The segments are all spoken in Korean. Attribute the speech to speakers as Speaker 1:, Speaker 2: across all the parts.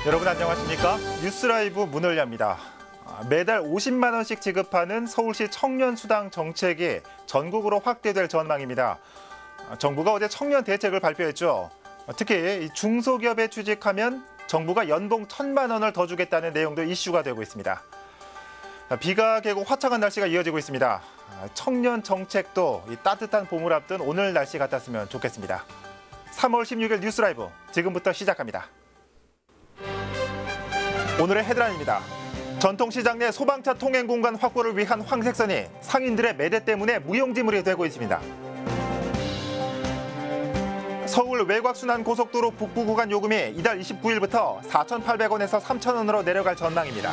Speaker 1: 여러분 안녕하십니까? 뉴스라이브 문을 엽니다. 매달 50만 원씩 지급하는 서울시 청년수당 정책이 전국으로 확대될 전망입니다. 정부가 어제 청년 대책을 발표했죠. 특히 중소기업에 취직하면 정부가 연봉 1,000만 원을 더 주겠다는 내용도 이슈가 되고 있습니다. 비가 개고 화창한 날씨가 이어지고 있습니다. 청년 정책도 따뜻한 봄을 앞둔 오늘 날씨 같았으면 좋겠습니다. 3월 16일 뉴스라이브 지금부터 시작합니다. 오늘의 헤드라인입니다. 전통시장 내 소방차 통행 공간 확보를 위한 황색선이 상인들의 매대 때문에 무용지물이 되고 있습니다. 서울 외곽순환고속도로 북부 구간 요금이 이달 29일부터 4,800원에서 3,000원으로 내려갈 전망입니다.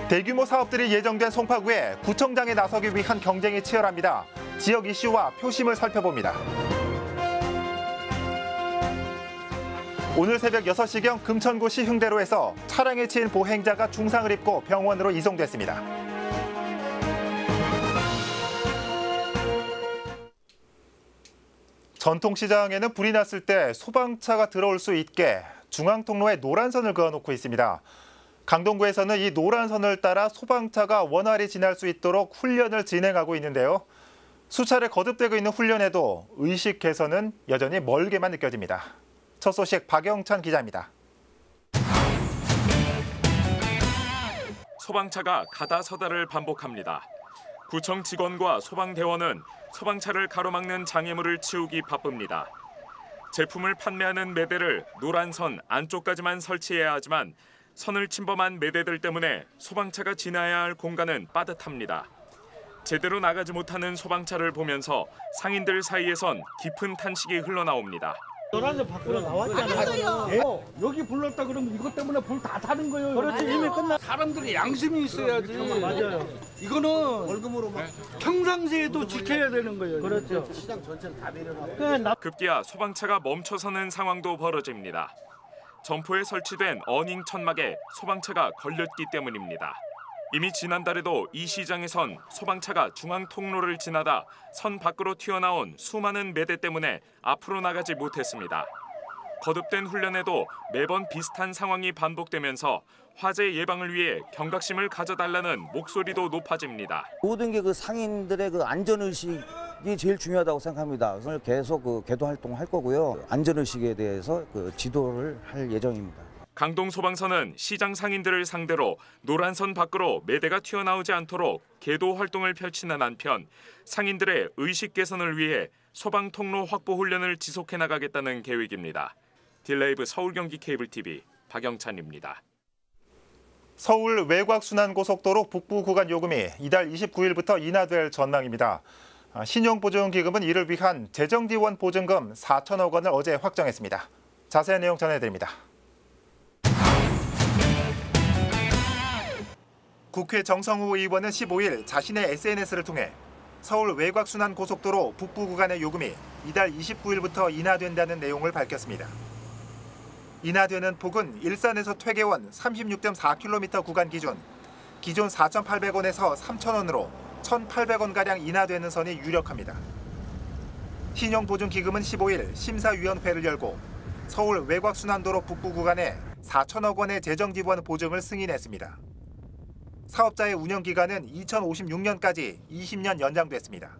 Speaker 1: 대규모 사업들이 예정된 송파구에 구청장에 나서기 위한 경쟁이 치열합니다. 지역 이슈와 표심을 살펴봅니다. 오늘 새벽 6시경 금천구 시흥대로에서 차량에 치인 보행자가 중상을 입고 병원으로 이송됐습니다. 전통시장에는 불이 났을 때 소방차가 들어올 수 있게 중앙통로에 노란선을 그어놓고 있습니다. 강동구에서는 이 노란선을 따라 소방차가 원활히 지날 수 있도록 훈련을 진행하고 있는데요. 수차례 거듭되고 있는 훈련에도 의식 개선은 여전히 멀게만 느껴집니다. 첫 소식 박영찬 기자입니다.
Speaker 2: 소방차가 가다 서다를 반복합니다. 구청 직원과 소방대원은 소방차를 가로막는 장애물을 치우기 바쁩니다. 제품을 판매하는 매대를 노란 선 안쪽까지만 설치해야 하지만 선을 침범한 매대들 때문에 소방차가 지나야 할 공간은 빠듯합니다. 제대로 나가지 못하는 소방차를 보면서 상인들 사이에선 깊은 탄식이 흘러나옵니다.
Speaker 3: 노란색 밖으로 나왔잖아요.
Speaker 4: 예? 여기 불렀다 그러면 이것 때문에 불 다 타는 거예요.
Speaker 3: 그렇지, 이미 끝나.
Speaker 4: 사람들이 양심이 있어야지.
Speaker 3: 맞아요.
Speaker 4: 이거는 월급으로 평상시에도 지켜야 되는 거예요.
Speaker 3: 그렇죠.
Speaker 4: 시장 전체를 다 배려하고.
Speaker 2: 급기야 소방차가 멈춰서는 상황도 벌어집니다. 점포에 설치된 어닝 천막에 소방차가 걸렸기 때문입니다. 이미 지난달에도 이 시장에선 소방차가 중앙 통로를 지나다 선 밖으로 튀어나온 수많은 매대 때문에 앞으로 나가지 못했습니다. 거듭된 훈련에도 매번 비슷한 상황이 반복되면서 화재 예방을 위해 경각심을 가져달라는 목소리도 높아집니다.
Speaker 5: 모든 게 그 상인들의 그 안전의식이 제일 중요하다고 생각합니다. 그래서 계속 계도 활동을 할 거고요. 안전의식에 대해서 지도를 할 예정입니다.
Speaker 2: 강동소방서는 시장 상인들을 상대로 노란선 밖으로 매대가 튀어나오지 않도록 계도 활동을 펼치는 한편 상인들의 의식 개선을 위해 소방 통로 확보 훈련을 지속해 나가겠다는 계획입니다. 딜레이브 서울 경기 케이블 TV 박영찬입니다.
Speaker 1: 서울 외곽순환고속도로 북부 구간 요금이 이달 29일부터 인하될 전망입니다. 신용보증기금은 이를 위한 재정지원 보증금 4천억 원을 어제 확정했습니다. 자세한 내용 전해드립니다. 국회 정성호 의원은 15일 자신의 SNS를 통해 서울 외곽순환고속도로 북부 구간의 요금이 이달 29일부터 인하된다는 내용을 밝혔습니다. 인하되는 폭은 일산에서 퇴계원 36.4km 구간 기준 4,800원에서 3,000원으로 1,800원가량 인하되는 선이 유력합니다. 신용보증기금은 15일 심사위원회를 열고 서울 외곽순환도로 북부 구간에 4천억 원의 재정지원 보증을 승인했습니다. 사업자의 운영기간은 2056년까지 20년 연장됐습니다.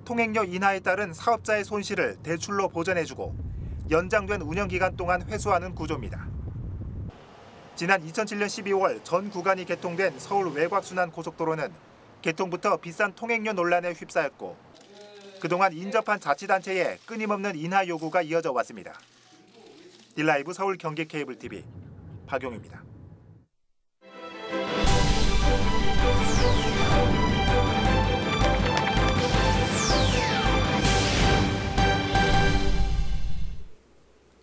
Speaker 1: 통행료 인하에 따른 사업자의 손실을 대출로 보전해주고 연장된 운영기간 동안 회수하는 구조입니다. 지난 2007년 12월 전 구간이 개통된 서울 외곽순환고속도로는 개통부터 비싼 통행료 논란에 휩싸였고 그동안 인접한 자치단체에 끊임없는 인하 요구가 이어져 왔습니다. 딜라이브 서울 경기 케이블 TV 박용입니다.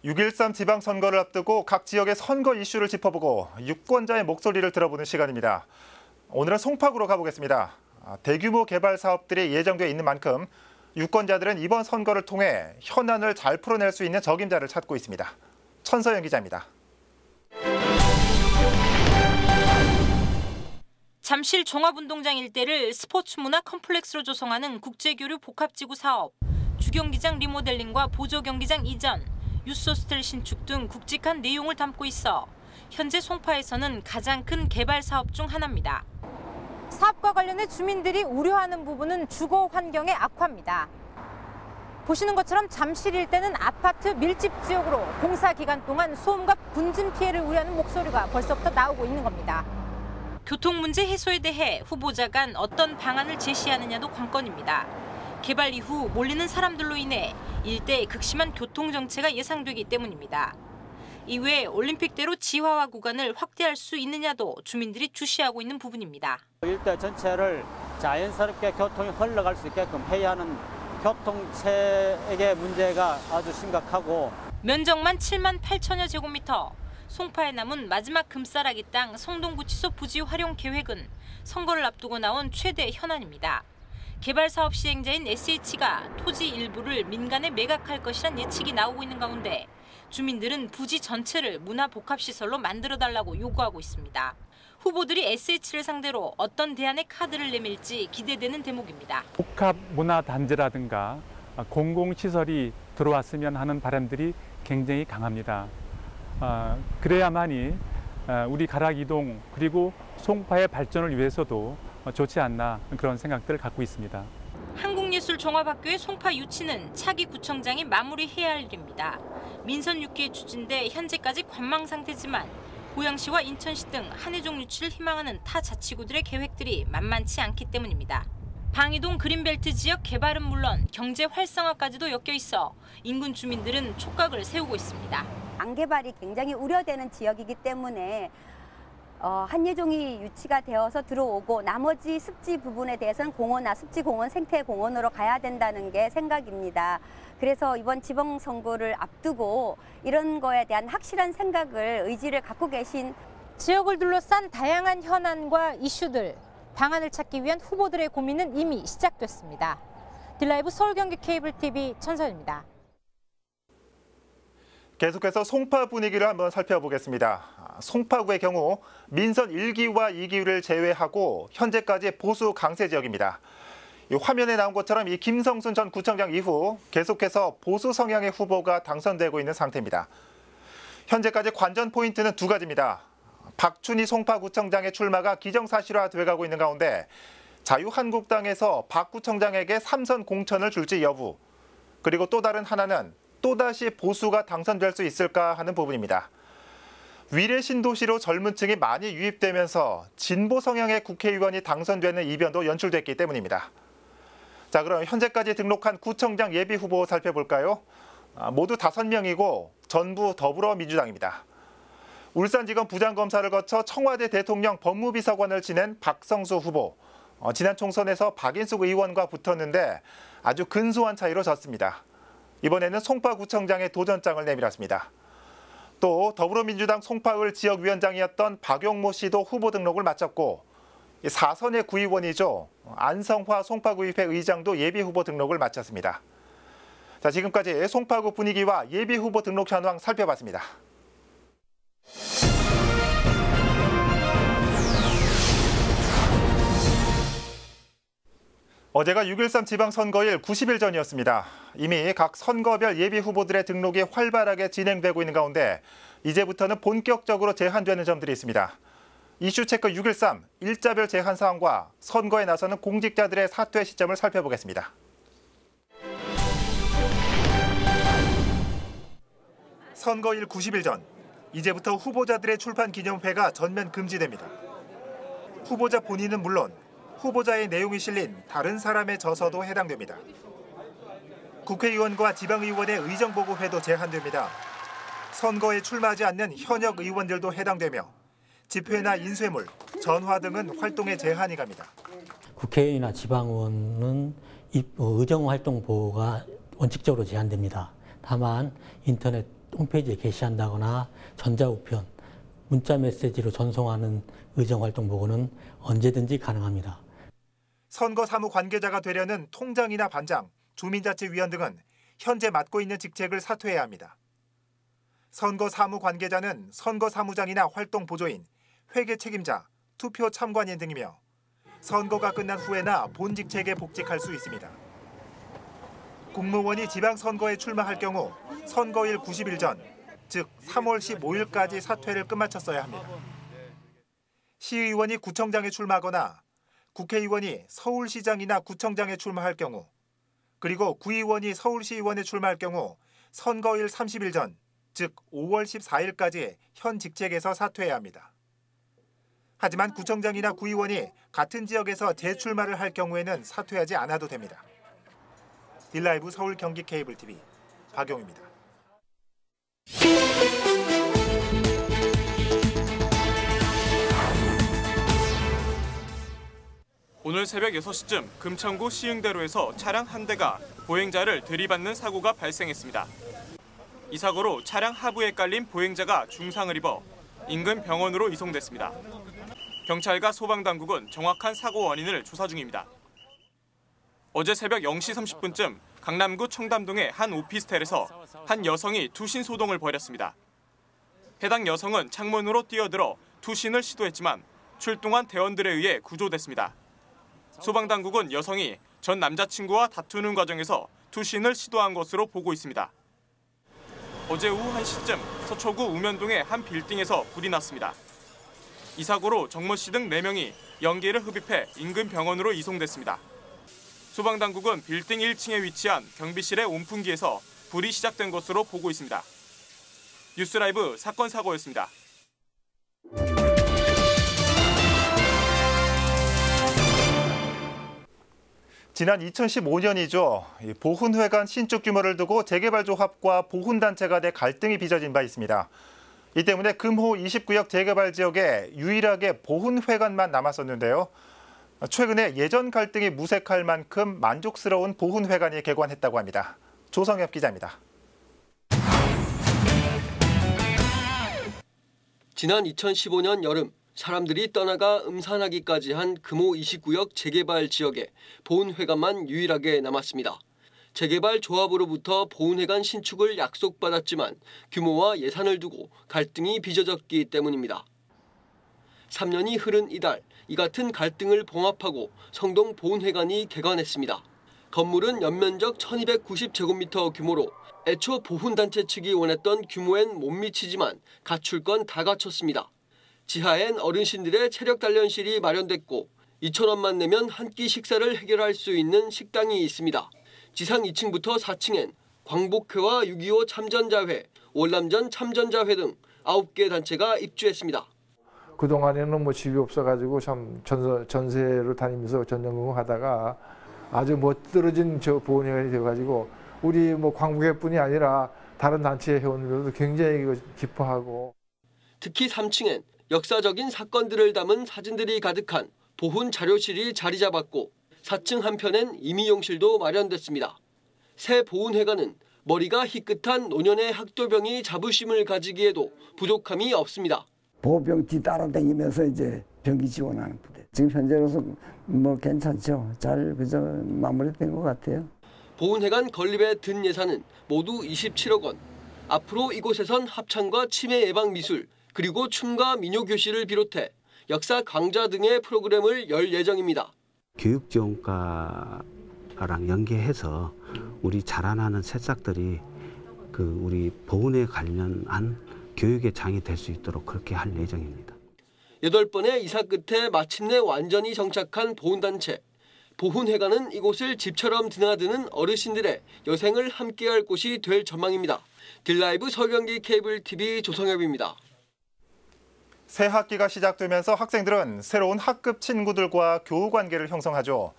Speaker 1: (6.13) 지방선거를 앞두고 각 지역의 선거 이슈를 짚어보고 유권자의 목소리를 들어보는 시간입니다. 오늘은 송파구로 가보겠습니다. 대규모 개발 사업들이 예정돼 있는 만큼 유권자들은 이번 선거를 통해 현안을 잘 풀어낼 수 있는 적임자를 찾고 있습니다. 천서영 기자입니다.
Speaker 6: 잠실 종합운동장 일대를 스포츠 문화 컴플렉스로 조성하는 국제교류 복합지구 사업. 주경기장 리모델링과 보조경기장 이전, 유스호스텔 신축 등 굵직한 내용을 담고 있어 현재 송파에서는 가장 큰 개발 사업 중 하나입니다. 사업과 관련해 주민들이 우려하는 부분은 주거 환경의 악화입니다. 보시는 것처럼 잠실 일대는 아파트 밀집 지역으로 공사 기간 동안 소음과 분진 피해를 우려하는 목소리가 벌써부터 나오고 있는 겁니다. 교통 문제 해소에 대해 후보자 간 어떤 방안을 제시하느냐도 관건입니다. 개발 이후 몰리는 사람들로 인해 일대에 극심한 교통 정체가 예상되기 때문입니다. 이외에 올림픽대로 지하화 구간을 확대할 수 있느냐도 주민들이 주시하고 있는 부분입니다.
Speaker 3: 일대 전체를 자연스럽게 교통이 흘러갈 수 있게끔 해야 하는 교통체의 문제가 아주 심각하고
Speaker 6: 면적만 7만 8천여 제곱미터, 송파에 남은 마지막 금싸라기 땅 성동구치소 부지 활용 계획은 선거를 앞두고 나온 최대 현안입니다. 개발 사업 시행자인 SH가 토지 일부를 민간에 매각할 것이란 예측이 나오고 있는 가운데 주민들은 부지 전체를 문화복합시설로 만들어달라고 요구하고 있습니다. 후보들이 SH를 상대로 어떤 대안의 카드를 내밀지 기대되는 대목입니다.
Speaker 7: 복합문화단지라든가 공공시설이 들어왔으면 하는 바람들이 굉장히 강합니다. 그래야만이 우리 가락이동 그리고 송파의 발전을 위해서도 좋지 않나 그런 생각들을 갖고 있습니다.
Speaker 6: 한국예술종합학교의 송파 유치는 차기 구청장이 마무리해야 할 일입니다. 민선 6기에 추진돼 현재까지 관망 상태지만 고양시와 인천시 등 한해종 유치를 희망하는 타 자치구들의 계획들이 만만치 않기 때문입니다. 방이동 그린벨트 지역 개발은 물론 경제 활성화까지도 엮여 있어 인근 주민들은 촉각을 세우고 있습니다.
Speaker 8: 안개발이 굉장히 우려되는 지역이기 때문에 한예종이 유치가 되어서 들어오고 나머지 습지 부분에 대해서는 공원화, 습지공원, 생태공원으로 가야 된다는 게 생각입니다. 그래서 이번 지방선거를 앞두고 이런 거에 대한 확실한 생각을, 의지를 갖고 계신
Speaker 6: 지역을 둘러싼 다양한 현안과 이슈들, 방안을 찾기 위한 후보들의 고민은 이미 시작됐습니다. 딜라이브 서울경기 케이블TV 천선입니다.
Speaker 1: 계속해서 송파 분위기를 한번 살펴보겠습니다. 송파구의 경우 민선 1기와 2기를 제외하고 현재까지 보수 강세 지역입니다. 이 화면에 나온 것처럼 이 김성순 전 구청장 이후 계속해서 보수 성향의 후보가 당선되고 있는 상태입니다. 현재까지 관전 포인트는 두 가지입니다. 박춘희 송파구청장의 출마가 기정사실화돼가고 있는 가운데 자유한국당에서 박 구청장에게 3선 공천을 줄지 여부, 그리고 또 다른 하나는 또다시 보수가 당선될 수 있을까 하는 부분입니다. 위례 신도시로 젊은 층이 많이 유입되면서 진보 성향의 국회의원이 당선되는 이변도 연출됐기 때문입니다. 자, 그럼 현재까지 등록한 구청장 예비 후보 살펴볼까요? 모두 5명이고 전부 더불어민주당입니다. 울산지검 부장검사를 거쳐 청와대 대통령 법무비서관을 지낸 박성수 후보. 지난 총선에서 박인숙 의원과 붙었는데 아주 근소한 차이로 졌습니다. 이번에는 송파구청장의 도전장을 내밀었습니다. 또 더불어민주당 송파을 지역위원장이었던 박용모 씨도 후보 등록을 마쳤고 4선의 구의원이죠. 안성화 송파구의회 의장도 예비 후보 등록을 마쳤습니다. 자, 지금까지 송파구 분위기와 예비 후보 등록 현황 살펴봤습니다. 어제가 6.13 지방선거일 90일 전이었습니다. 이미 각 선거별 예비 후보들의 등록이 활발하게 진행되고 있는 가운데 이제부터는 본격적으로 제한되는 점들이 있습니다. 이슈체크 6.13 일자별 제한 사항과 선거에 나서는 공직자들의 사퇴 시점을 살펴보겠습니다. 선거일 90일 전, 이제부터 후보자들의 출판 기념회가 전면 금지됩니다. 후보자 본인은 물론 후보자의 내용이 실린 다른 사람의 저서도 해당됩니다. 국회의원과 지방의원의 의정보고회도 제한됩니다. 선거에 출마하지 않는 현역 의원들도 해당되며 집회나 인쇄물, 전화 등은 활동에 제한이 갑니다.
Speaker 9: 국회의원이나 지방의원은 의정활동 보호가 원칙적으로 제한됩니다. 다만 인터넷 홈페이지에 게시한다거나 전자우편, 문자메시지로 전송하는 의정활동 보고는 언제든지 가능합니다.
Speaker 1: 선거 사무 관계자가 되려는 통장이나 반장, 주민자치위원 등은 현재 맡고 있는 직책을 사퇴해야 합니다. 선거 사무 관계자는 선거 사무장이나 활동 보조인, 회계 책임자, 투표 참관인 등이며 선거가 끝난 후에나 본 직책에 복직할 수 있습니다. 공무원이 지방선거에 출마할 경우 선거일 90일 전, 즉 3월 15일까지 사퇴를 끝마쳤어야 합니다. 시의원이 구청장에 출마하거나 국회의원이 서울시장이나 구청장에 출마할 경우, 그리고 구의원이 서울시의원에 출마할 경우 선거일 30일 전, 즉 5월 14일까지 현 직책에서 사퇴해야 합니다. 하지만 구청장이나 구의원이 같은 지역에서 재출마를 할 경우에는 사퇴하지 않아도 됩니다. 딜라이브 서울 경기 케이블 TV 박용입니다.
Speaker 10: 오늘 새벽 6시쯤 금천구 시흥대로에서 차량 한 대가 보행자를 들이받는 사고가 발생했습니다. 이 사고로 차량 하부에 깔린 보행자가 중상을 입어 인근 병원으로 이송됐습니다. 경찰과 소방당국은 정확한 사고 원인을 조사 중입니다. 어제 새벽 0시 30분쯤 강남구 청담동의 한 오피스텔에서 한 여성이 투신 소동을 벌였습니다. 해당 여성은 창문으로 뛰어들어 투신을 시도했지만 출동한 대원들에 의해 구조됐습니다. 소방당국은 여성이 전 남자친구와 다투는 과정에서 투신을 시도한 것으로 보고 있습니다. 어제 오후 1시쯤 서초구 우면동의 한 빌딩에서 불이 났습니다. 이 사고로 정모 씨 등 4명이 연기를 흡입해 인근 병원으로 이송됐습니다. 소방당국은 빌딩 1층에 위치한 경비실의 온풍기에서 불이 시작된 것으로 보고 있습니다. 뉴스라이브 사건 사고였습니다.
Speaker 1: 지난 2015년이죠. 보훈회관 신축 규모를 두고 재개발 조합과 보훈단체 간의 갈등이 빚어진 바 있습니다. 이 때문에 금호 29역 재개발 지역에 유일하게 보훈회관만 남았었는데요. 최근에 예전 갈등이 무색할 만큼 만족스러운 보훈회관이 개관했다고 합니다. 조성엽 기자입니다.
Speaker 11: 지난 2015년 여름 사람들이 떠나가 음산하기까지 한 금호 29역 재개발 지역에 보훈회관만 유일하게 남았습니다. 재개발 조합으로부터 보훈회관 신축을 약속받았지만 규모와 예산을 두고 갈등이 빚어졌기 때문입니다. 3년이 흐른 이달 이 같은 갈등을 봉합하고 성동 보훈회관이 개관했습니다. 건물은 연면적 1290제곱미터 규모로 애초 보훈단체 측이 원했던 규모엔 못 미치지만 갖출 건 다 갖췄습니다. 지하엔 어르신들의 체력 단련실이 마련됐고 2,000원만 내면 한 끼 식사를 해결할 수 있는 식당이 있습니다. 지상 2층부터 4층엔 광복회와 6.25 참전자회, 월남전 참전자회 등 9개 단체가 입주했습니다.
Speaker 12: 그동안에는 뭐 집이 없어가지고 참 전세로 다니면서 전전긍긍하다가 아주 멋들어진 저 보훈회관이 되어가지고 우리 뭐 광복회뿐이 아니라 다른 단체 회원들도 굉장히 기뻐하고.
Speaker 11: 특히 3층엔 역사적인 사건들을 담은 사진들이 가득한 보훈 자료실이 자리 잡았고 4층 한편엔 임의용실도 마련됐습니다. 새 보훈회관은 머리가 희끗한 노년의 학도병이 자부심을 가지기에도 부족함이 없습니다.
Speaker 13: 보병 따라다니면서 이제 병기 지원하는 부대. 지금 현재로서 뭐 괜찮죠. 잘 그저 마무리된 것 같아요.
Speaker 11: 보훈회관 건립에 든 예산은 모두 27억 원. 앞으로 이곳에선 합창과 치매 예방 미술 그리고 춤과 민요 교실을 비롯해 역사 강좌 등의 프로그램을 열 예정입니다.
Speaker 14: 교육지원과랑 연계해서 우리 자라나는 새싹들이 우리 보훈에 관련한 교육의 장이 될 수 있도록 그렇게 할 예정입니다.
Speaker 11: 8번의 이사 끝에 마침내 완전히 정착한 보훈단체. 보훈회관은 이곳을 집처럼 드나드는 어르신들의 여생을 함께할 곳이 될 전망입니다. 딜라이브 서울경기 케이블 TV 조성엽입니다.
Speaker 1: 새 학기가 시작되면서 학생들은 새로운 학급 친구들과 교우 관계를 형성하죠.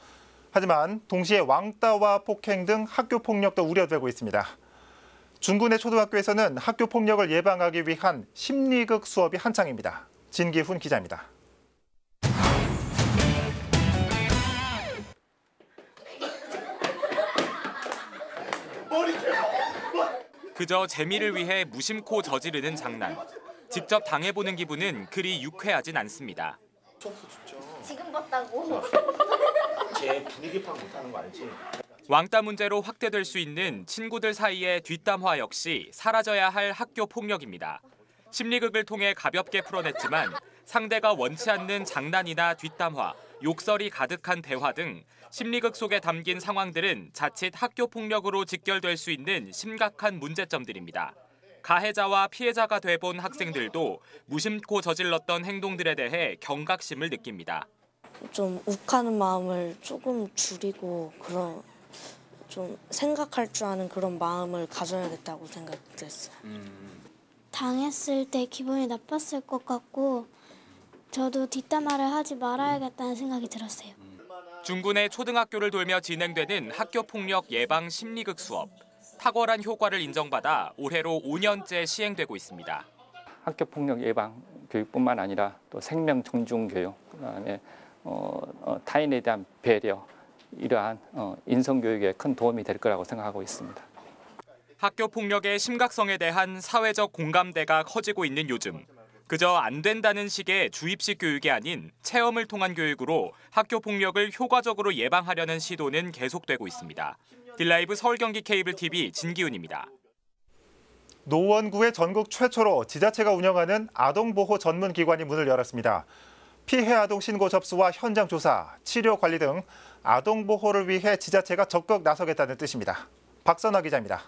Speaker 1: 하지만 동시에 왕따와 폭행 등 학교 폭력도 우려되고 있습니다. 중구 내 초등학교에서는 학교 폭력을 예방하기 위한 심리극 수업이 한창입니다. 진기훈 기자입니다.
Speaker 2: 그저 재미를 위해 무심코 저지르는 장난. 직접 당해보는 기분은 그리 유쾌하진 않습니다.
Speaker 15: 지금 봤다고.
Speaker 16: 제 분위기 파악 못하는 거 알지?
Speaker 2: 왕따 문제로 확대될 수 있는 친구들 사이의 뒷담화 역시 사라져야 할 학교 폭력입니다. 심리극을 통해 가볍게 풀어냈지만 상대가 원치 않는 장난이나 뒷담화,
Speaker 17: 욕설이 가득한 대화 등 심리극 속에 담긴 상황들은 자칫 학교 폭력으로 직결될 수 있는 심각한 문제점들입니다. 가해자와 피해자가 돼본 학생들도 무심코 저질렀던 행동들에 대해 경각심을 느낍니다.
Speaker 18: 좀 욱하는 마음을 조금 줄이고 좀 생각할 줄 아는 그런 마음을 가져야겠다고 생각했어요.
Speaker 15: 당했을 때 기분이 나빴을 것 같고 저도 뒷담화를 하지 말아야겠다는 생각이 들었어요.
Speaker 17: 중군의 초등학교를 돌며 진행되는 학교폭력 예방 심리극 수업. 탁월한 효과를 인정받아 올해로 5년째 시행되고 있습니다.
Speaker 19: 학교폭력 예방 교육뿐만 아니라 또 생명 존중 교육, 그다음에 타인에 대한 배려, 이러한 인성교육에 큰 도움이 될 거라고 생각하고 있습니다.
Speaker 17: 학교폭력의 심각성에 대한 사회적 공감대가 커지고 있는 요즘. 그저 안 된다는 식의 주입식 교육이 아닌 체험을 통한 교육으로 학교폭력을 효과적으로 예방하려는 시도는 계속되고 있습니다. 딜라이브 서울경기 케이블 TV 진기훈입니다.
Speaker 1: 노원구의 전국 최초로 지자체가 운영하는 아동보호 전문기관이 문을 열었습니다. 피해 아동 신고 접수와 현장 조사, 치료 관리 등 아동보호를 위해 지자체가 적극 나서겠다는 뜻입니다. 박선화 기자입니다.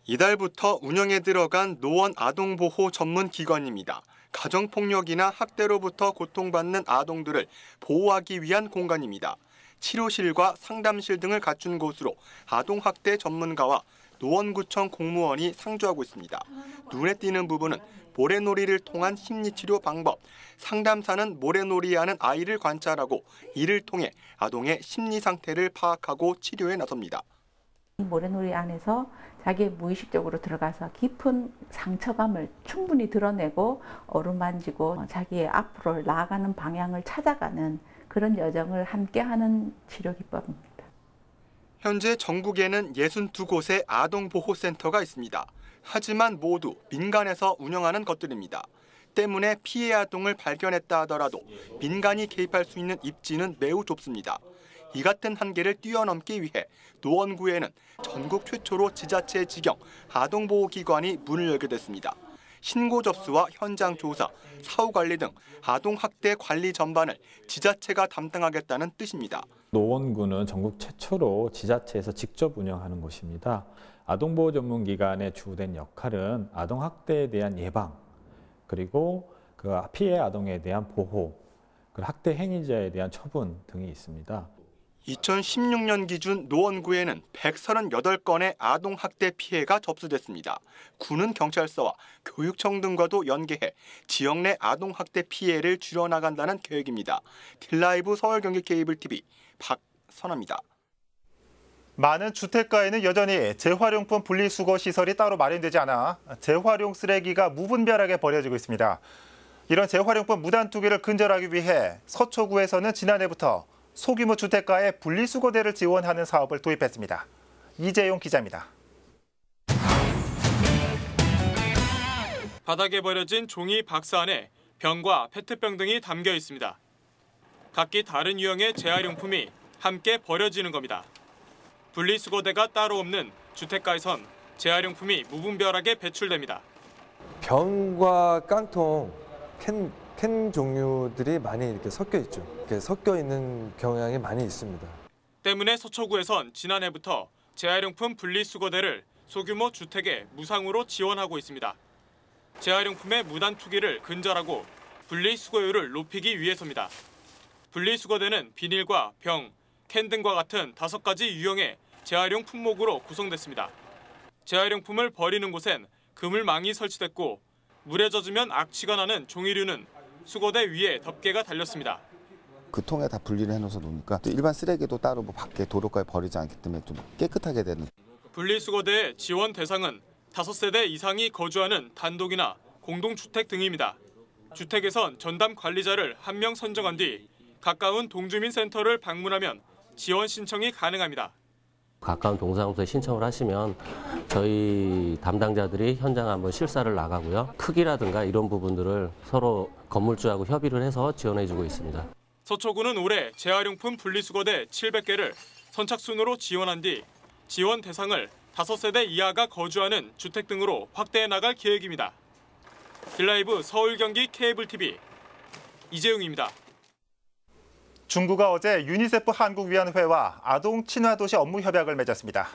Speaker 20: 이달부터 운영에 들어간 노원 아동보호 전문기관입니다. 가정폭력이나 학대로부터 고통받는 아동들을 보호하기 위한 공간입니다. 치료실과 상담실 등을 갖춘 곳으로 아동학대 전문가와 노원구청 공무원이 상주하고 있습니다. 눈에 띄는 부분은 모래놀이를 통한 심리치료 방법, 상담사는 모래놀이하는 아이를 관찰하고 이를 통해 아동의 심리 상태를 파악하고 치료에 나섭니다.
Speaker 21: 모래놀이 안에서 자기의 무의식적으로 들어가서 깊은 상처감을 충분히 드러내고 어루만지고 자기의 앞으로 나아가는 방향을 찾아가는 그런 여정을 함께하는 치료 기법입니다.
Speaker 20: 현재 전국에는 62곳의 아동보호센터가 있습니다. 하지만 모두 민간에서 운영하는 것들입니다. 때문에 피해 아동을 발견했다 하더라도 민간이 개입할 수 있는 입지는 매우 좁습니다. 이 같은 한계를 뛰어넘기 위해 노원구에는 전국 최초로 지자체 직영 아동보호기관이 문을 열게 됐습니다. 신고 접수와 현장 조사, 사후 관리 등 아동학대 관리 전반을 지자체가 담당하겠다는 뜻입니다.
Speaker 22: 노원구는 전국 최초로 지자체에서 직접 운영하는 곳입니다. 아동보호 전문기관의 주된 역할은 아동학대에 대한 예방, 그리고 그 피해 아동에 대한 보호, 그리고 학대 행위자에 대한 처분 등이 있습니다.
Speaker 20: 2016년 기준 노원구에는 138건의 아동학대 피해가 접수됐습니다. 구는 경찰서와 교육청 등과도 연계해 지역 내 아동학대 피해를 줄여나간다는 계획입니다. 딜라이브 서울경기 케이블 TV 박선아입니다.
Speaker 1: 많은 주택가에는 여전히 재활용품 분리수거 시설이 따로 마련되지 않아 재활용 쓰레기가 무분별하게 버려지고 있습니다. 이런 재활용품 무단 투기를 근절하기 위해 서초구에서는 지난해부터 소규모 주택가에 분리수거대를 지원하는 사업을 도입했습니다. 이재용 기자입니다.
Speaker 10: 바닥에 버려진 종이 박스 안에 병과 페트병 등이 담겨 있습니다. 각기 다른 유형의 재활용품이 함께 버려지는 겁니다. 분리수거대가 따로 없는 주택가에선 재활용품이 무분별하게 배출됩니다.
Speaker 23: 병과 깡통, 캔 종류들이 많이 이렇게 섞여 있죠. 이렇게 섞여 있는 경향이 많이 있습니다.
Speaker 10: 때문에 서초구에선 지난해부터 재활용품 분리수거대를 소규모 주택에 무상으로 지원하고 있습니다. 재활용품의 무단 투기를 근절하고 분리수거율을 높이기 위해서입니다. 분리수거대는 비닐과 병, 캔 등과 같은 5가지 유형의 재활용 품목으로 구성됐습니다. 재활용품을 버리는 곳엔 그물망이 설치됐고 물에 젖으면 악취가 나는 종이류는 수거대 위에 덮개가 달렸습니다.
Speaker 24: 그 통에 다 분리를 해놓아서 놓으니까 또 일반 쓰레기도 따로 밖에 도로가에 버리지 않기 때문에 좀 깨끗하게 되는.
Speaker 10: 분리수거대의 지원 대상은 5세대 이상이 거주하는 단독이나 공동주택 등입니다. 주택에선 전담 관리자를 1명 선정한 뒤 가까운 동주민센터를 방문하면 지원 신청이 가능합니다.
Speaker 25: 가까운 동사무소에 신청을 하시면 저희 담당자들이 현장 한번 실사를 나가고요. 크기라든가 이런 부분들을 서로 건물주하고 협의를 해서 지원해주고 있습니다.
Speaker 10: 서초구는 올해 재활용품 분리수거대 700개를 선착순으로 지원한 뒤 지원 대상을 5세대 이하가 거주하는 주택 등으로 확대해 나갈 계획입니다. 길라이브 서울 경기 케이블 TV 이재용입니다.
Speaker 1: 중구가 어제 유니세프 한국위원회와 아동 친화도시 업무 협약을 맺었습니다.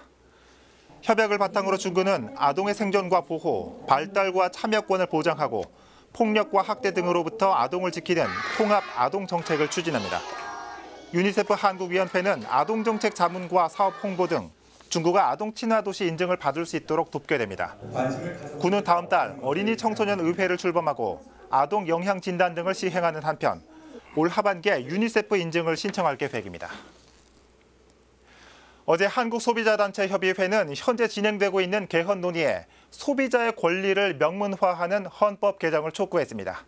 Speaker 1: 협약을 바탕으로 중구는 아동의 생존과 보호, 발달과 참여권을 보장하고 폭력과 학대 등으로부터 아동을 지키는 통합 아동 정책을 추진합니다. 유니세프 한국위원회는 아동 정책 자문과 사업 홍보 등 중구가 아동 친화도시 인증을 받을 수 있도록 돕게 됩니다. 구는 다음 달 어린이 청소년 의회를 출범하고 아동 영향 진단 등을 시행하는 한편 올 하반기에 유니세프 인증을 신청할 계획입니다. 어제 한국소비자단체협의회는 현재 진행되고 있는 개헌 논의에 소비자의 권리를 명문화하는 헌법 개정을 촉구했습니다.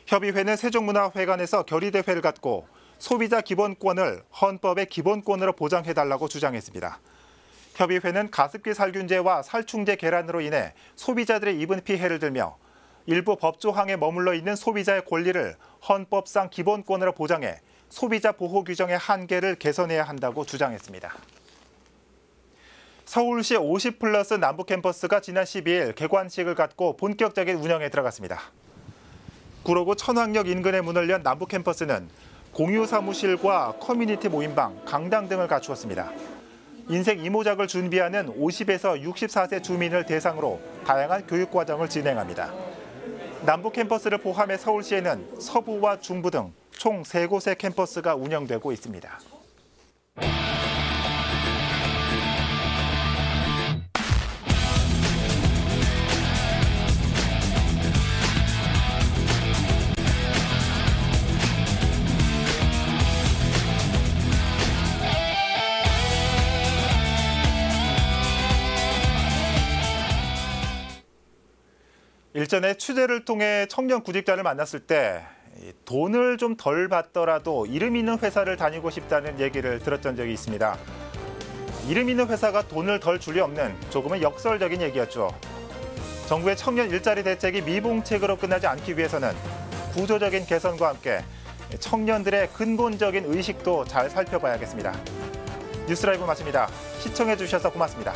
Speaker 1: 협의회는 세종문화회관에서 결의대회를 갖고 소비자 기본권을 헌법의 기본권으로 보장해달라고 주장했습니다. 협의회는 가습기 살균제와 살충제 계란으로 인해 소비자들의 입은 피해를 들며 일부 법조항에 머물러 있는 소비자의 권리를 헌법상 기본권으로 보장해 소비자 보호 규정의 한계를 개선해야 한다고 주장했습니다. 서울시 50플러스 남부 캠퍼스가 지난 12일 개관식을 갖고 본격적인 운영에 들어갔습니다. 구로구 천왕역 인근에 문을 연 남부 캠퍼스는 공유 사무실과 커뮤니티 모임방, 강당 등을 갖추었습니다. 인생 이모작을 준비하는 50에서 64세 주민을 대상으로 다양한 교육 과정을 진행합니다. 남부 캠퍼스를 포함해 서울시에는 서부와 중부 등 총 3곳의 캠퍼스가 운영되고 있습니다. 일전에 취재를 통해 청년 구직자를 만났을 때 돈을 좀 덜 받더라도 이름 있는 회사를 다니고 싶다는 얘기를 들었던 적이 있습니다. 이름 있는 회사가 돈을 덜 줄 리 없는 조금은 역설적인 얘기였죠. 정부의 청년 일자리 대책이 미봉책으로 끝나지 않기 위해서는 구조적인 개선과 함께 청년들의 근본적인 의식도 잘 살펴봐야겠습니다. 뉴스라이브 마칩니다. 시청해 주셔서 고맙습니다.